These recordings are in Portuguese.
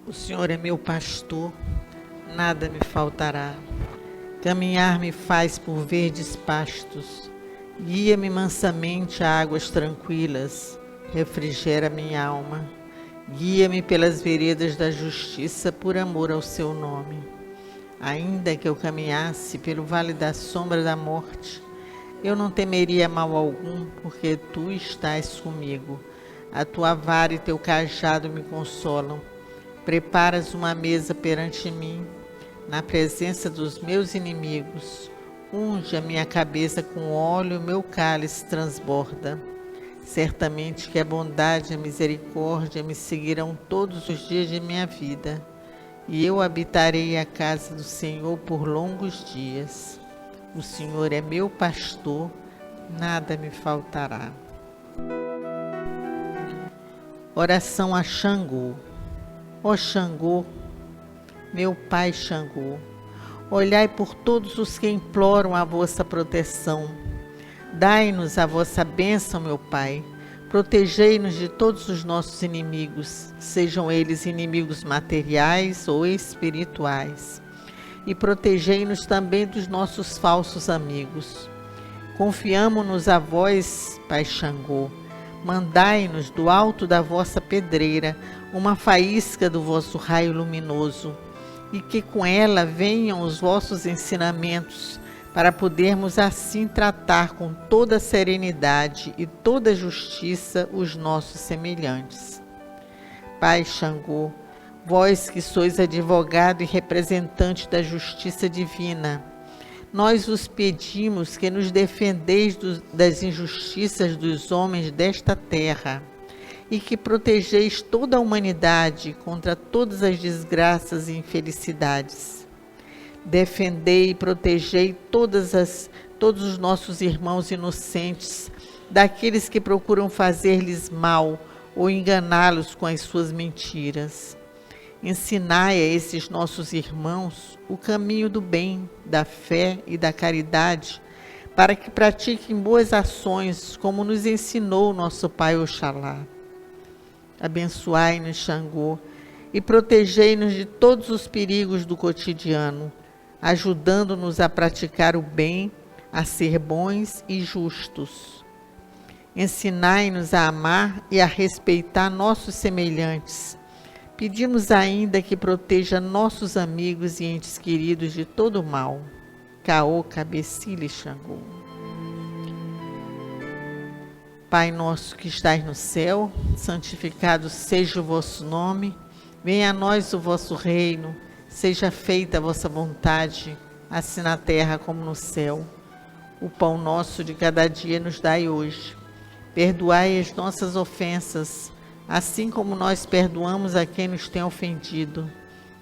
O Senhor é meu pastor, nada me faltará. Caminhar me faz por verdes pastos. Guia-me mansamente a águas tranquilas. Refrigera minha alma. Guia-me pelas veredas da justiça por amor ao seu nome. Ainda que eu caminhasse pelo vale da sombra da morte, eu não temeria mal algum, porque tu estás comigo. A tua vara e teu cajado me consolam. Preparas uma mesa perante mim, na presença dos meus inimigos. Unge a minha cabeça com óleo e o meu cálice transborda. Certamente que a bondade e a misericórdia me seguirão todos os dias de minha vida, e eu habitarei a casa do Senhor por longos dias. O Senhor é meu pastor, nada me faltará. Oração a Xangô. Ó Xangô, meu pai Xangô, olhai por todos os que imploram a vossa proteção. Dai-nos a vossa bênção, meu Pai. Protegei-nos de todos os nossos inimigos, sejam eles inimigos materiais ou espirituais. E protegei-nos também dos nossos falsos amigos. Confiamo-nos a vós, Pai Xangô. Mandai-nos do alto da vossa pedreira uma faísca do vosso raio luminoso, e que com ela venham os vossos ensinamentos, para podermos assim tratar com toda serenidade e toda justiça os nossos semelhantes. Pai Xangô, vós que sois advogado e representante da justiça divina, nós vos pedimos que nos defendeis das injustiças dos homens desta terra e que protegeis toda a humanidade contra todas as desgraças e infelicidades. Defendei e protegei todos os nossos irmãos inocentes daqueles que procuram fazer-lhes mal ou enganá-los com as suas mentiras. Ensinai a esses nossos irmãos o caminho do bem, da fé e da caridade, para que pratiquem boas ações, como nos ensinou nosso Pai Oxalá. Abençoai-nos, Xangô, e protegei-nos de todos os perigos do cotidiano, ajudando-nos a praticar o bem, a ser bons e justos. Ensinai-nos a amar e a respeitar nossos semelhantes. Pedimos ainda que proteja nossos amigos e entes queridos de todo o mal. Caô, Cabecilha e Xangô. Pai nosso que estais no céu, santificado seja o vosso nome. Venha a nós o vosso reino. Seja feita a vossa vontade, assim na terra como no céu. O pão nosso de cada dia nos dai hoje. Perdoai as nossas ofensas, assim como nós perdoamos a quem nos tem ofendido.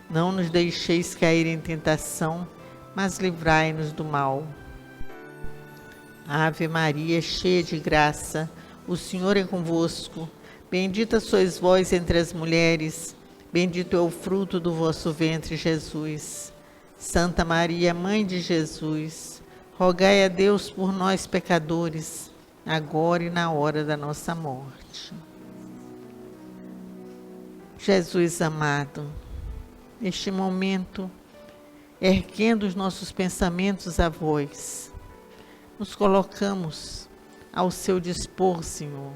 Não nos deixeis cair em tentação, mas livrai-nos do mal. Ave Maria, cheia de graça, o Senhor é convosco. Bendita sois vós entre as mulheres, bendito é o fruto do vosso ventre, Jesus. Santa Maria, Mãe de Jesus, rogai a Deus por nós, pecadores, agora e na hora da nossa morte. Jesus amado, neste momento, erguendo os nossos pensamentos a vós, nos colocamos ao seu dispor, Senhor,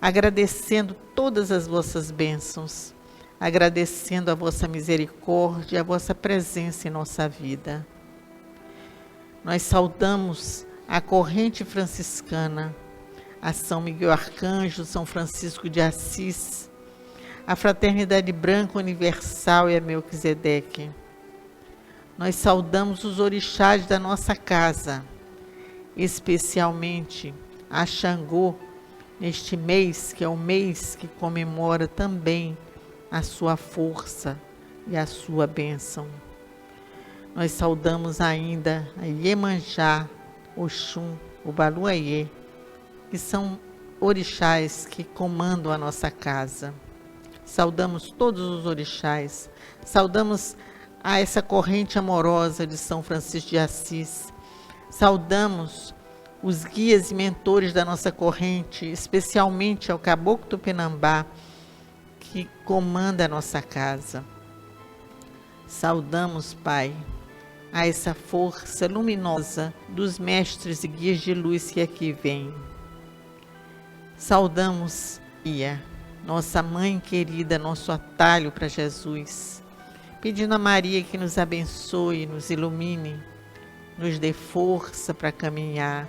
agradecendo todas as vossas bênçãos, agradecendo a vossa misericórdia, a vossa presença em nossa vida. Nós saudamos a corrente franciscana, a São Miguel Arcanjo, São Francisco de Assis, a Fraternidade Branca Universal e a Melquisedeque. Nós saudamos os orixás da nossa casa, especialmente a Xangô, neste mês, que é o mês que comemora também a sua força e a sua bênção. Nós saudamos ainda a Iemanjá, Oxum, o Baluayê, que são orixás que comandam a nossa casa. Saudamos todos os orixás, saudamos a essa corrente amorosa de São Francisco de Assis, saudamos os guias e mentores da nossa corrente, especialmente ao Caboclo Tupinambá, que comanda a nossa casa. Saudamos, Pai, a essa força luminosa dos mestres e guias de luz que aqui vêm. Saudamos, Ia, nossa mãe querida, nosso atalho para Jesus, pedindo a Maria que nos abençoe, nos ilumine, nos dê força para caminhar,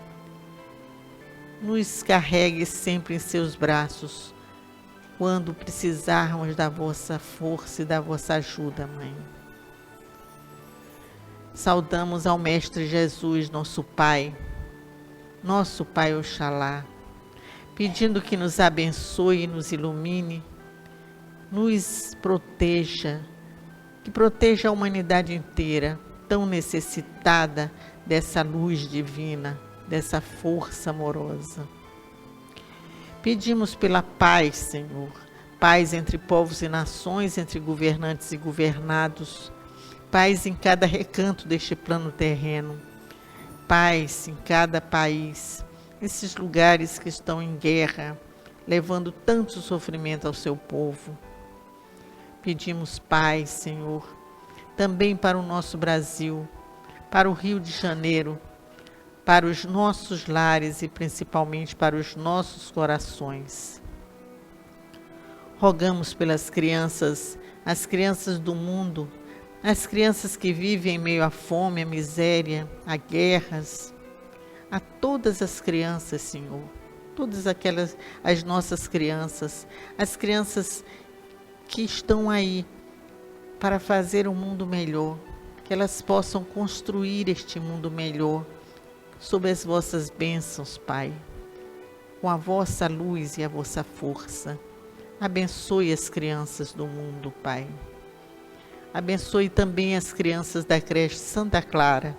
nos carregue sempre em seus braços, quando precisarmos da vossa força e da vossa ajuda, Mãe. Saudamos ao Mestre Jesus, nosso Pai Oxalá, pedindo que nos abençoe e nos ilumine, nos proteja, que proteja a humanidade inteira, tão necessitada dessa luz divina, dessa força amorosa. Pedimos pela paz, Senhor, paz entre povos e nações, entre governantes e governados, paz em cada recanto deste plano terreno, paz em cada país, esses lugares que estão em guerra, levando tanto sofrimento ao seu povo. Pedimos paz, Senhor, também para o nosso Brasil, para o Rio de Janeiro, para os nossos lares e principalmente para os nossos corações. Rogamos pelas crianças, as crianças do mundo, as crianças que vivem em meio à fome, à miséria, a guerras, a todas as crianças, Senhor, todas aquelas, as nossas crianças, as crianças que estão aí para fazer um mundo melhor, que elas possam construir este mundo melhor, sob as vossas bênçãos, Pai, com a vossa luz e a vossa força. Abençoe as crianças do mundo, Pai. Abençoe também as crianças da creche Santa Clara,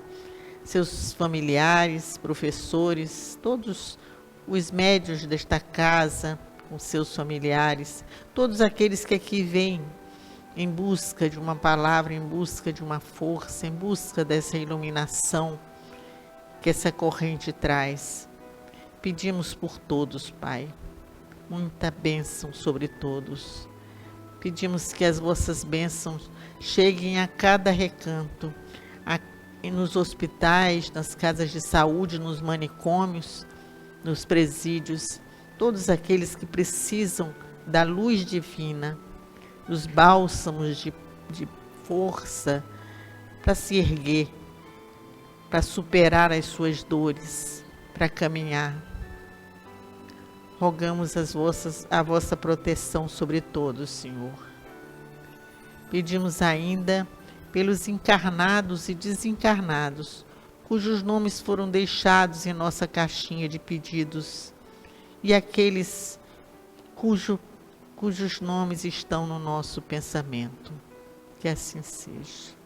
seus familiares, professores, todos os médios desta casa, com seus familiares, todos aqueles que aqui vêm em busca de uma palavra, em busca de uma força, em busca dessa iluminação que essa corrente traz. Pedimos por todos, Pai, muita bênção sobre todos. Pedimos que as vossas bênçãos cheguem a cada recanto, nos hospitais, nas casas de saúde, nos manicômios, nos presídios, todos aqueles que precisam da luz divina, dos bálsamos de força para se erguer, para superar as suas dores, para caminhar. Rogamos a vossa proteção sobre todos, Senhor. Pedimos ainda pelos encarnados e desencarnados, cujos nomes foram deixados em nossa caixinha de pedidos, e aqueles cujos nomes estão no nosso pensamento. Que assim seja.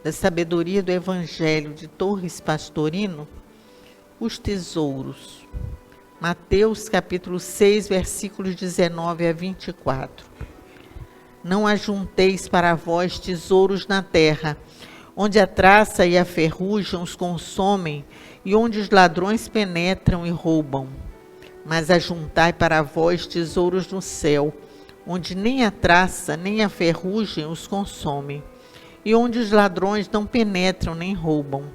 Da sabedoria do Evangelho de Torres Pastorino, os tesouros. Mateus capítulo 6, versículos 19 a 24. Não ajunteis para vós tesouros na terra, onde a traça e a ferrugem os consomem, e onde os ladrões penetram e roubam. Mas ajuntai para vós tesouros no céu, onde nem a traça nem a ferrugem os consomem, e onde os ladrões não penetram nem roubam.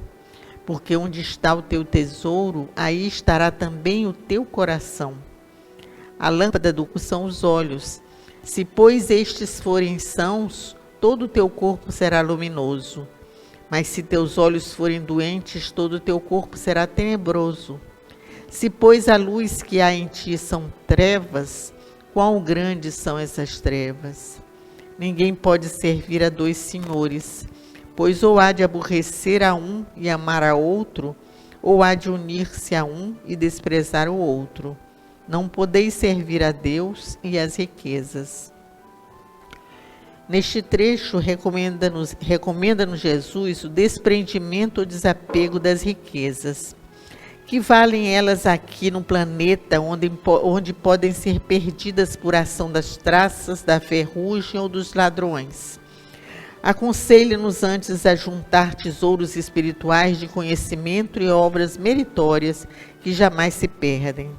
Porque onde está o teu tesouro, aí estará também o teu coração. A lâmpada do corpo são os olhos. Se, pois, estes forem sãos, todo o teu corpo será luminoso. Mas se teus olhos forem doentes, todo o teu corpo será tenebroso. Se, pois, a luz que há em ti são trevas, quão grandes são essas trevas? Ninguém pode servir a dois senhores, pois ou há de aborrecer a um e amar a outro, ou há de unir-se a um e desprezar o outro. Não podeis servir a Deus e às riquezas. Neste trecho, recomenda-nos Jesus o desprendimento ou desapego das riquezas. Que valem elas aqui no planeta, onde podem ser perdidas por ação das traças, da ferrugem ou dos ladrões? Aconselha-nos antes a juntar tesouros espirituais de conhecimento e obras meritórias que jamais se perdem.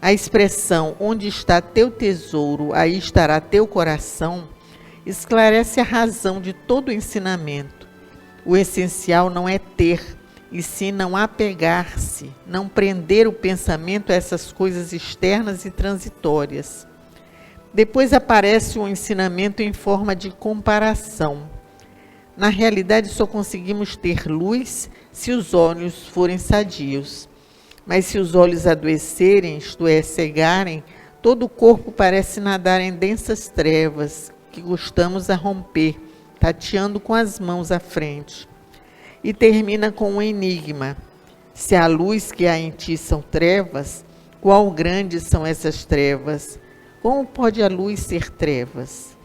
A expressão "onde está teu tesouro, aí estará teu coração" esclarece a razão de todo o ensinamento. O essencial não é ter, e sim não apegar-se, não prender o pensamento a essas coisas externas e transitórias. Depois aparece um ensinamento em forma de comparação. Na realidade, só conseguimos ter luz se os olhos forem sadios. Mas se os olhos adoecerem, isto é, cegarem, todo o corpo parece nadar em densas trevas, que custamos a romper, tateando com as mãos à frente. E termina com um enigma. Se a luz que há em ti são trevas, quão grandes são essas trevas? Como pode a luz ser trevas?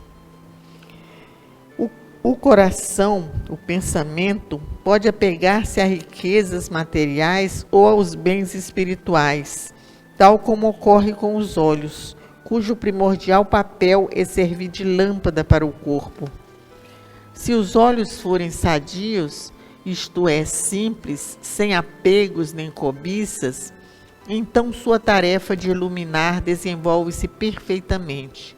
O coração, o pensamento, pode apegar-se a riquezas materiais ou aos bens espirituais, tal como ocorre com os olhos, cujo primordial papel é servir de lâmpada para o corpo. Se os olhos forem sadios, isto é, simples, sem apegos nem cobiças, então sua tarefa de iluminar desenvolve-se perfeitamente.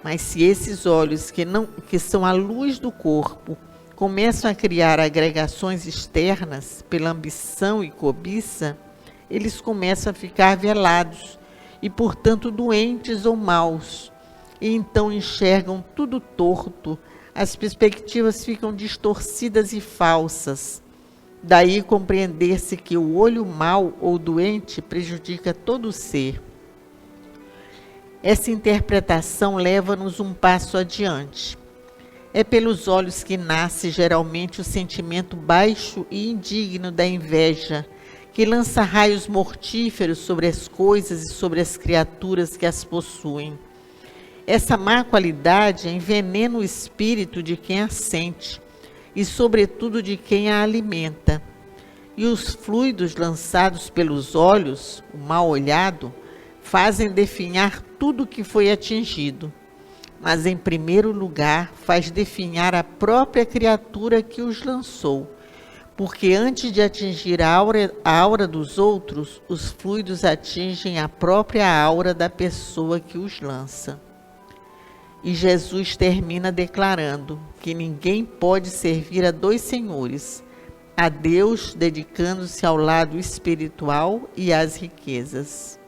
Mas se esses olhos, que são a luz do corpo, começam a criar agregações externas pela ambição e cobiça, eles começam a ficar velados e, portanto, doentes ou maus, e então enxergam tudo torto, as perspectivas ficam distorcidas e falsas. Daí compreender-se que o olho mau ou doente prejudica todo o ser. Essa interpretação leva-nos um passo adiante. É pelos olhos que nasce geralmente o sentimento baixo e indigno da inveja, que lança raios mortíferos sobre as coisas e sobre as criaturas que as possuem. Essa má qualidade envenena o espírito de quem a sente e, sobretudo, de quem a alimenta. E os fluidos lançados pelos olhos, o mal olhado, fazem definhar tudo o que foi atingido. Mas, em primeiro lugar, faz definhar a própria criatura que os lançou, porque antes de atingir a aura dos outros, os fluidos atingem a própria aura da pessoa que os lança. E Jesus termina declarando que ninguém pode servir a dois senhores, a Deus dedicando-se ao lado espiritual e às riquezas.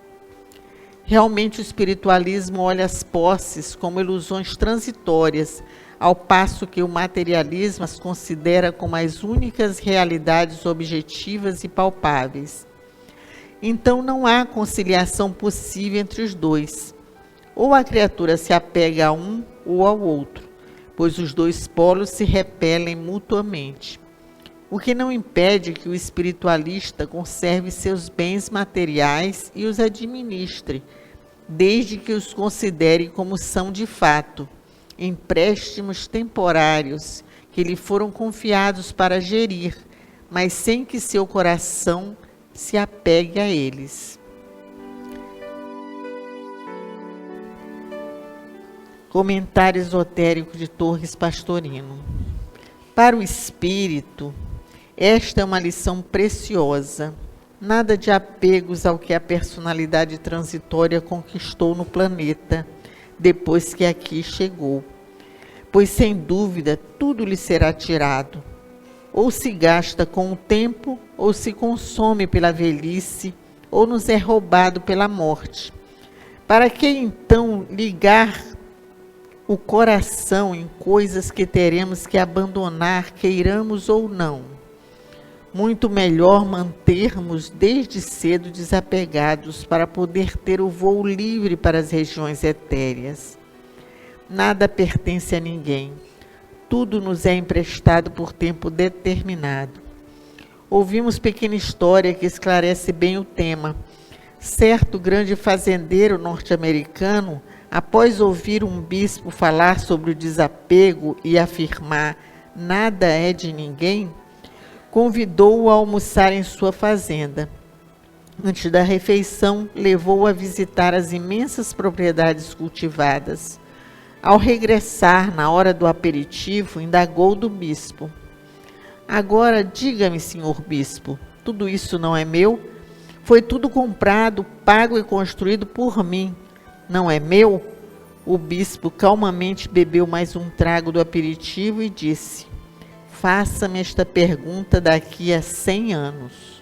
Realmente o espiritualismo olha as posses como ilusões transitórias, ao passo que o materialismo as considera como as únicas realidades objetivas e palpáveis. Então não há conciliação possível entre os dois. Ou a criatura se apega a um ou ao outro, pois os dois polos se repelem mutuamente. O que não impede que o espiritualista conserve seus bens materiais e os administre, desde que os considere como são de fato, empréstimos temporários que lhe foram confiados para gerir, mas sem que seu coração se apegue a eles. Comentário esotérico de Torres Pastorino. Para o espírito, esta é uma lição preciosa. Nada de apegos ao que a personalidade transitória conquistou no planeta, depois que aqui chegou. Pois, sem dúvida, tudo lhe será tirado. Ou se gasta com o tempo, ou se consome pela velhice, ou nos é roubado pela morte. Para que, então, ligar o coração em coisas que teremos que abandonar, queiramos ou não? Muito melhor mantermos desde cedo desapegados para poder ter o voo livre para as regiões etéreas. Nada pertence a ninguém. Tudo nos é emprestado por tempo determinado. Ouvimos pequena história que esclarece bem o tema. Certo grande fazendeiro norte-americano, após ouvir um bispo falar sobre o desapego e afirmar "nada é de ninguém", convidou-o a almoçar em sua fazenda. Antes da refeição, levou-o a visitar as imensas propriedades cultivadas. Ao regressar na hora do aperitivo, indagou do bispo: agora diga-me, senhor bispo, tudo isso não é meu? Foi tudo comprado, pago e construído por mim. Não é meu? O bispo calmamente bebeu mais um trago do aperitivo e disse: faça-me esta pergunta daqui a 100 anos.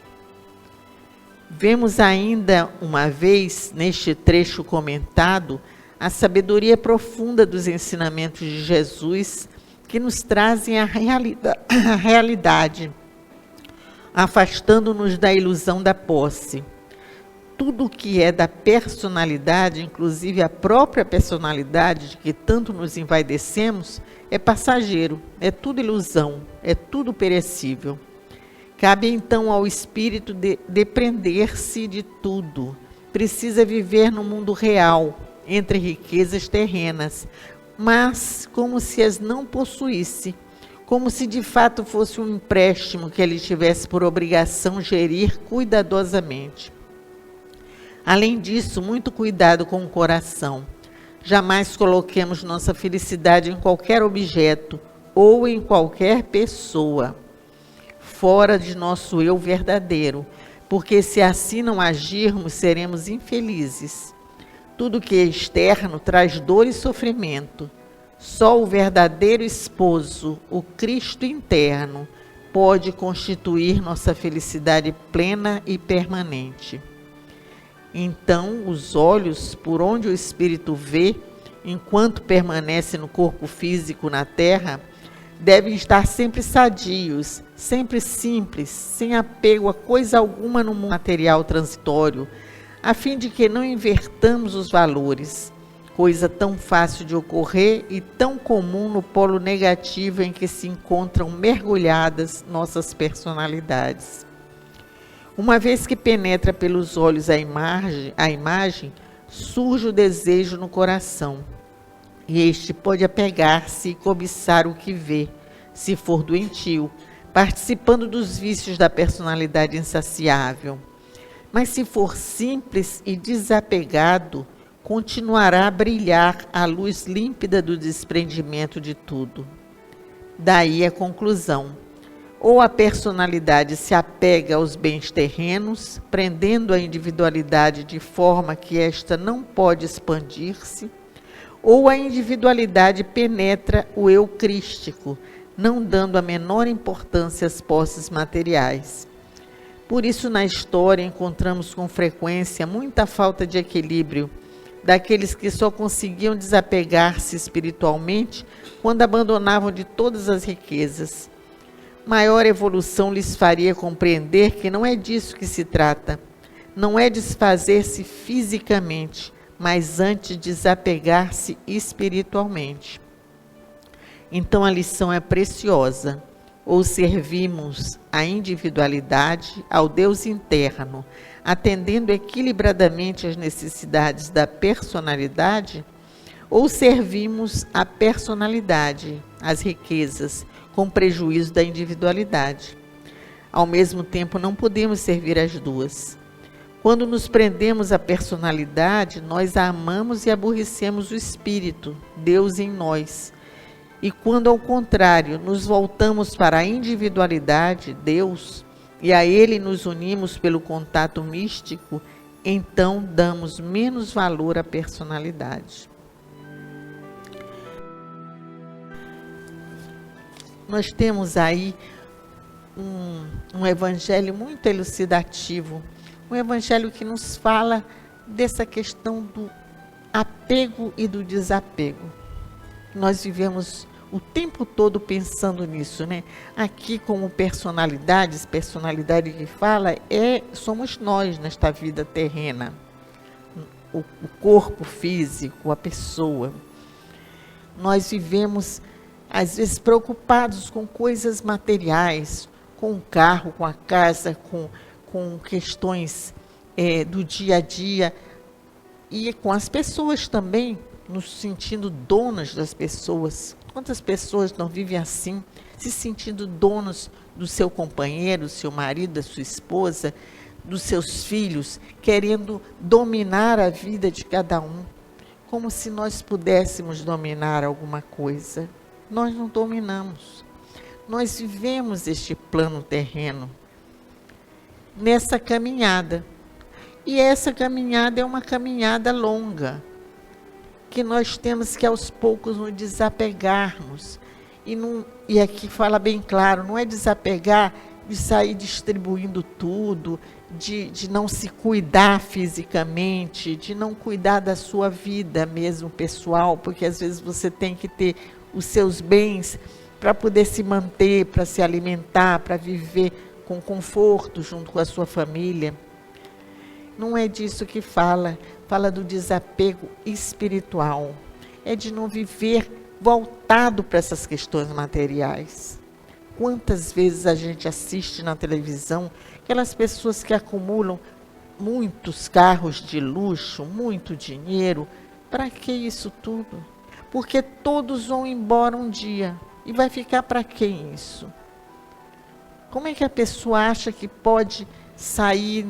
Vemos ainda uma vez, neste trecho comentado, a sabedoria profunda dos ensinamentos de Jesus, que nos trazem a realidade, afastando-nos da ilusão da posse. Tudo o que é da personalidade, inclusive a própria personalidade de que tanto nos envaidecemos, é passageiro, é tudo ilusão, é tudo perecível. Cabe então ao espírito depreender-se de tudo. Precisa viver no mundo real, entre riquezas terrenas, mas como se as não possuísse, como se de fato fosse um empréstimo que ele tivesse por obrigação gerir cuidadosamente. Além disso, muito cuidado com o coração. Jamais coloquemos nossa felicidade em qualquer objeto ou em qualquer pessoa, fora de nosso eu verdadeiro, porque se assim não agirmos, seremos infelizes. Tudo que é externo traz dor e sofrimento. Só o verdadeiro esposo, o Cristo interno, pode constituir nossa felicidade plena e permanente. Então, os olhos, por onde o espírito vê, enquanto permanece no corpo físico na terra, devem estar sempre sadios, sempre simples, sem apego a coisa alguma no mundo material transitório, a fim de que não invertamos os valores, coisa tão fácil de ocorrer e tão comum no polo negativo em que se encontram mergulhadas nossas personalidades. Uma vez que penetra pelos olhos a imagem, surge o desejo no coração, e este pode apegar-se e cobiçar o que vê, se for doentio, participando dos vícios da personalidade insaciável. Mas se for simples e desapegado, continuará a brilhar a luz límpida do desprendimento de tudo. Daí a conclusão: ou a personalidade se apega aos bens terrenos, prendendo a individualidade de forma que esta não pode expandir-se, ou a individualidade penetra o eu crístico, não dando a menor importância às posses materiais. Por isso, na história, encontramos com frequência muita falta de equilíbrio daqueles que só conseguiam desapegar-se espiritualmente quando abandonavam de todas as riquezas. Maior evolução lhes faria compreender que não é disso que se trata. Não é desfazer-se fisicamente, mas antes desapegar-se espiritualmente. Então a lição é preciosa. Ou servimos a individualidade ao Deus interno, atendendo equilibradamente às necessidades da personalidade, ou servimos a personalidade, as riquezas, com prejuízo da individualidade. Ao mesmo tempo, não podemos servir as duas. Quando nos prendemos à personalidade, nós a amamos e aborrecemos o espírito, Deus em nós. E quando, ao contrário, nos voltamos para a individualidade, Deus, e a Ele nos unimos pelo contato místico, então damos menos valor à personalidade. Nós temos aí um evangelho muito elucidativo, um evangelho que nos fala dessa questão do apego e do desapego. Nós vivemos o tempo todo pensando nisso, né? Aqui, como personalidade que fala, somos nós nesta vida terrena, o corpo físico, a pessoa. Nós vivemos às vezes preocupados com coisas materiais, com o carro, com a casa, com questões do dia a dia, e com as pessoas também, nos sentindo donas das pessoas. Quantas pessoas não vivem assim, se sentindo donos do seu companheiro, do seu marido, da sua esposa, dos seus filhos, querendo dominar a vida de cada um, como se nós pudéssemos dominar alguma coisa. Nós não dominamos. Nós vivemos este plano terreno nessa caminhada. E essa caminhada é uma caminhada longa, que nós temos que aos poucos nos desapegarmos. E aqui fala bem claro, não é desapegar de sair distribuindo tudo, de não se cuidar fisicamente, de não cuidar da sua vida mesmo pessoal, porque às vezes você tem que ter os seus bens para poder se manter, para se alimentar, para viver com conforto junto com a sua família. Não é disso que fala do desapego espiritual, é de não viver voltado para essas questões materiais. Quantas vezes a gente assiste na televisão aquelas pessoas que acumulam muitos carros de luxo, muito dinheiro? Para que isso tudo? Porque todos vão embora um dia. E vai ficar para quem isso? Como é que a pessoa acha que pode sair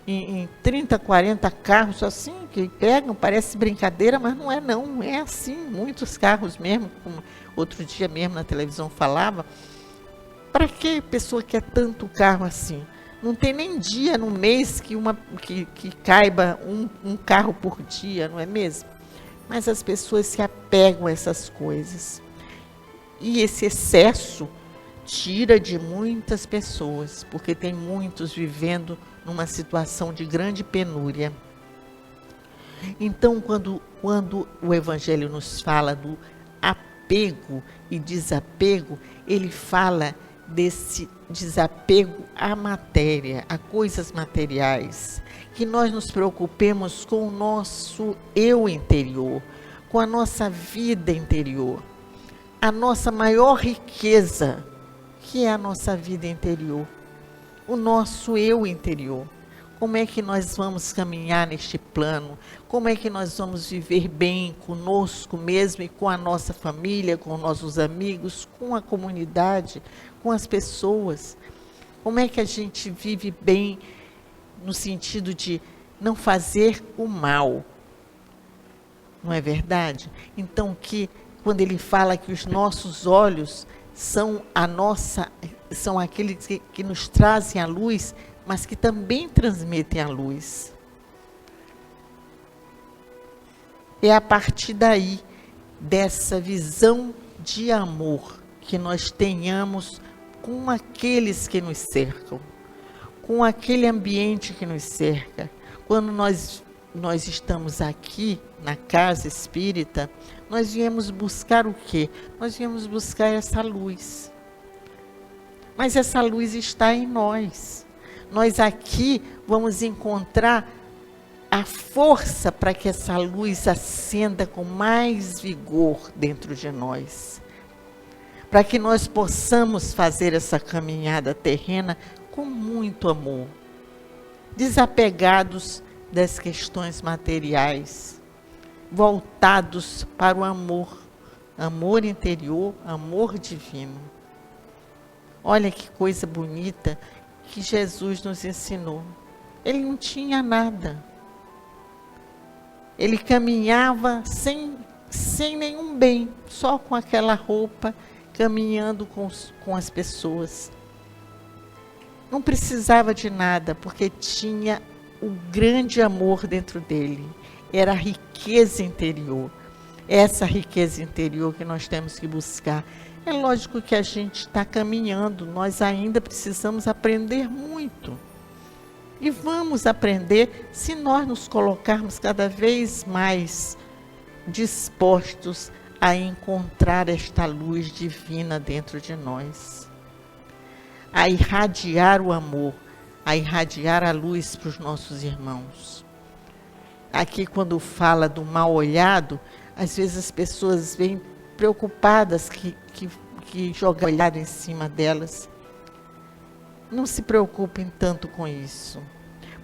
em 30, 40 carros assim, que pegam, parece brincadeira, mas não é não, é assim, muitos carros mesmo, como outro dia mesmo na televisão falava. Para que a pessoa quer tanto carro assim? Não tem nem dia no mês que caiba um carro por dia, não é mesmo? Mas as pessoas se apegam a essas coisas. E esse excesso tira de muitas pessoas, porque tem muitos vivendo numa situação de grande penúria. Então, quando o Evangelho nos fala do apego e desapego, ele fala desse desapego à matéria, a coisas materiais, que nós nos preocupemos com o nosso eu interior, com a nossa vida interior, a nossa maior riqueza, que é a nossa vida interior, o nosso eu interior. Como é que nós vamos caminhar neste plano? Como é que nós vamos viver bem conosco mesmo e com a nossa família, com os nossos amigos, com a comunidade, com as pessoas? Como é que a gente vive bem no sentido de não fazer o mal? Não é verdade? Então, quando ele fala que os nossos olhos são aqueles que nos trazem a luz, mas que também transmitem a luz. É a partir daí, dessa visão de amor, que nós tenhamos com aqueles que nos cercam, com aquele ambiente que nos cerca. Quando nós estamos aqui, na casa espírita, nós viemos buscar o quê? Nós viemos buscar essa luz. Mas essa luz está em nós. Nós aqui vamos encontrar a força para que essa luz acenda com mais vigor dentro de nós. Para que nós possamos fazer essa caminhada terrena com muito amor. Desapegados das questões materiais. Voltados para o amor. Amor interior, amor divino. Olha que coisa bonita que Jesus nos ensinou. Ele não tinha nada. Ele caminhava sem nenhum bem, só com aquela roupa, caminhando com as pessoas. Não precisava de nada, porque tinha o grande amor dentro dele. Era a riqueza interior. Essa riqueza interior que nós temos que buscar. É lógico que a gente está caminhando, nós ainda precisamos aprender muito. E vamos aprender se nós nos colocarmos cada vez mais dispostos a encontrar esta luz divina dentro de nós. A irradiar o amor, a irradiar a luz para os nossos irmãos. Aqui, quando fala do mal olhado, às vezes as pessoas vêm preocupadas que jogam olhar em cima delas. Não se preocupem tanto com isso,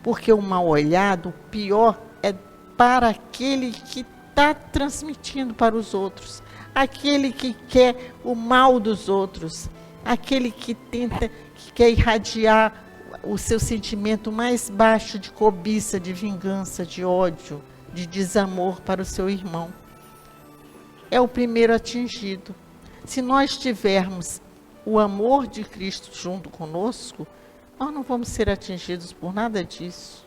porque o mal olhado, o pior é para aquele que está transmitindo para os outros, aquele que quer o mal dos outros, aquele que quer irradiar o seu sentimento mais baixo de cobiça, de vingança, de ódio de desamor para o seu irmão. É o primeiro atingido. Se nós tivermos o amor de Cristo junto conosco, nós não vamos ser atingidos por nada disso.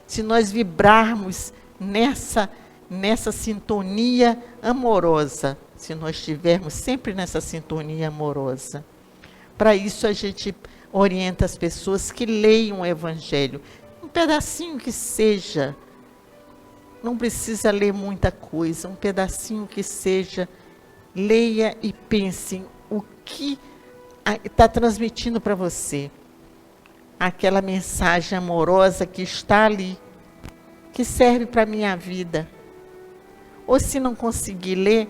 Se nós vibrarmos nessa sintonia amorosa, se nós estivermos sempre nessa sintonia amorosa. Para isso a gente orienta as pessoas que leiam o Evangelho, um pedacinho que seja, não precisa ler muita coisa, um pedacinho que seja, leia e pense o que está transmitindo para você. Aquela mensagem amorosa que está ali, que serve para a minha vida. Ou se não conseguir ler,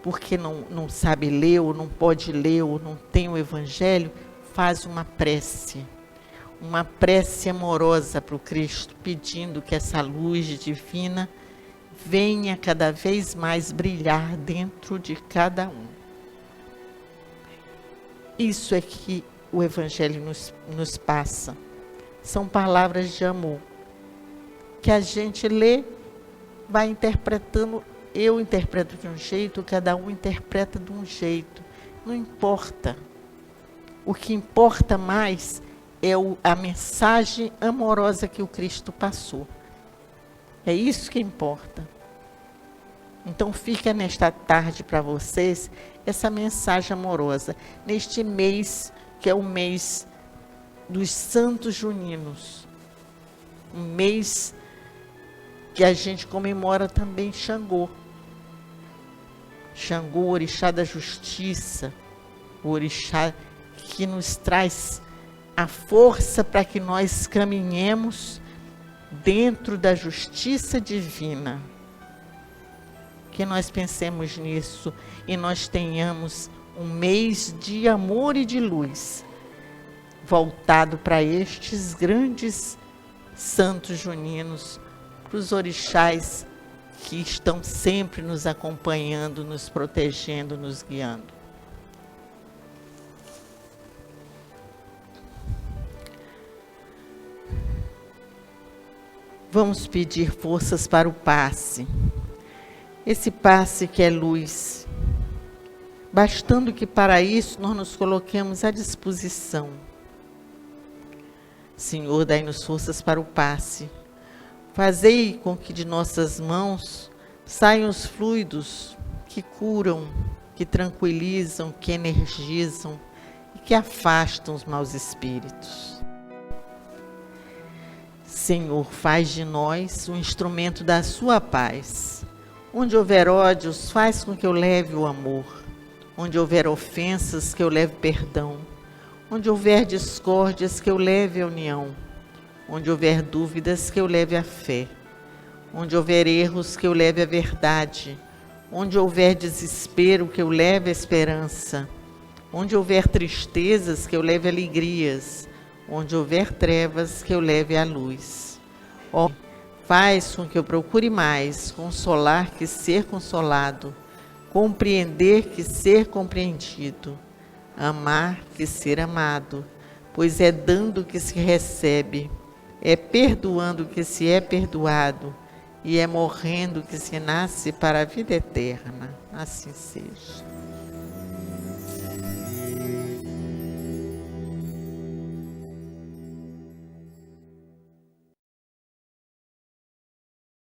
porque não sabe ler, ou não pode ler, ou não tem o Evangelho, faz uma prece amorosa para o Cristo, pedindo que essa luz divina venha cada vez mais brilhar dentro de cada um. Isso é que o Evangelho nos passa. São palavras de amor, que a gente lê, vai interpretando. Eu interpreto de um jeito, cada um interpreta de um jeito. Não importa. O que importa mais é a mensagem amorosa que o Cristo passou. É isso que importa. Então fica nesta tarde para vocês essa mensagem amorosa. Neste mês, que é o mês dos Santos Juninos. Um mês que a gente comemora também Xangô. Xangô, o orixá da justiça, o orixá que nos traz a força para que nós caminhemos dentro da justiça divina. Que nós pensemos nisso e nós tenhamos um mês de amor e de luz voltado para estes grandes santos juninos, para os orixás que estão sempre nos acompanhando, nos protegendo, nos guiando. Vamos pedir forças para o passe. Esse passe que é luz, bastando que para isso nós nos coloquemos à disposição. Senhor, dai-nos forças para o passe. Fazei com que de nossas mãos saiam os fluidos que curam, que tranquilizam, que energizam e que afastam os maus espíritos. Senhor, faz de nós um instrumento da sua paz. Onde houver ódios, faz com que eu leve o amor. Onde houver ofensas, que eu leve perdão. Onde houver discórdias, que eu leve a união. Onde houver dúvidas, que eu leve a fé. Onde houver erros, que eu leve a verdade. Onde houver desespero, que eu leve a esperança. Onde houver tristezas, que eu leve alegrias. Onde houver trevas, que eu leve a luz. Ó, faz com que eu procure mais consolar que ser consolado, compreender que ser compreendido, amar que ser amado, pois é dando que se recebe, é perdoando que se é perdoado, e é morrendo que se nasce para a vida eterna. Assim seja.